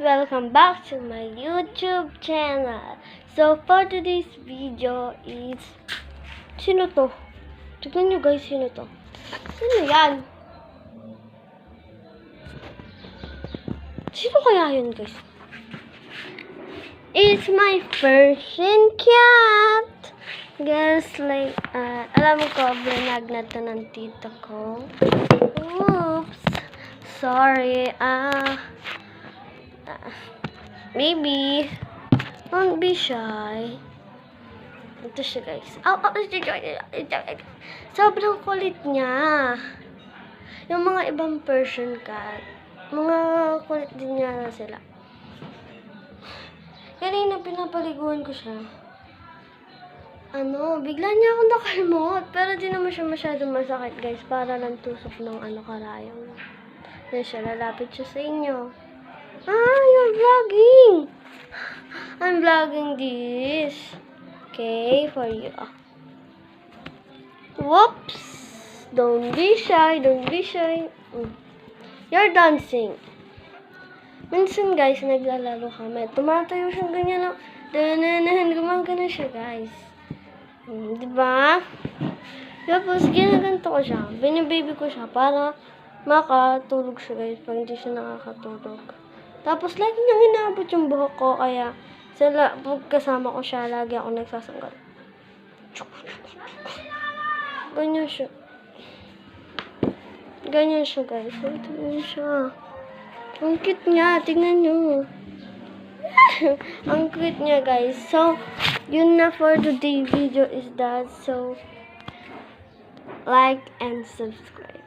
welcome back to my YouTube channel. So for today's video is sino to? Tignan nyo guys, sino to? Sino yan? Sino kaya yun guys? It's my Persian cat. Guys, like, alam ko, blinag na to ng tita ko. Oops. Sorry, maybe, don't be shy. Ito siya guys. Sobrang kulit niya. Yung mga ibang Persian cat, mga kulit din niya na sila. Kanina pinapaliguan ko siya. Bigla niya ako nakalmot. Pero di naman siya masyadong masakit guys. Para lang tusok ng karayong. Yan siya, lalapit siya sa inyo. You're vlogging! I'm vlogging this. Okay, for you. Whoops! Don't be shy, don't be shy. You're dancing. Minsan guys, naglalaro kami. Tumatayo siya ganyan lang. Gumagana siya guys. Diba? Tapos, ginaganto ko siya. Binibaby ko siya para makatulog siya guys pag hindi siya nakakatulog. Tapos, lagi niyang inaabot yung buhok ko. Kaya, pag kasama ko siya, lagi ako nagsasanggal. Ganyan siya. Ganyan siya guys. Ganyan siya. Ang cute niya. Tingnan niyo. Ang cute niya guys. So, yun na for today's video is that. So, like and subscribe.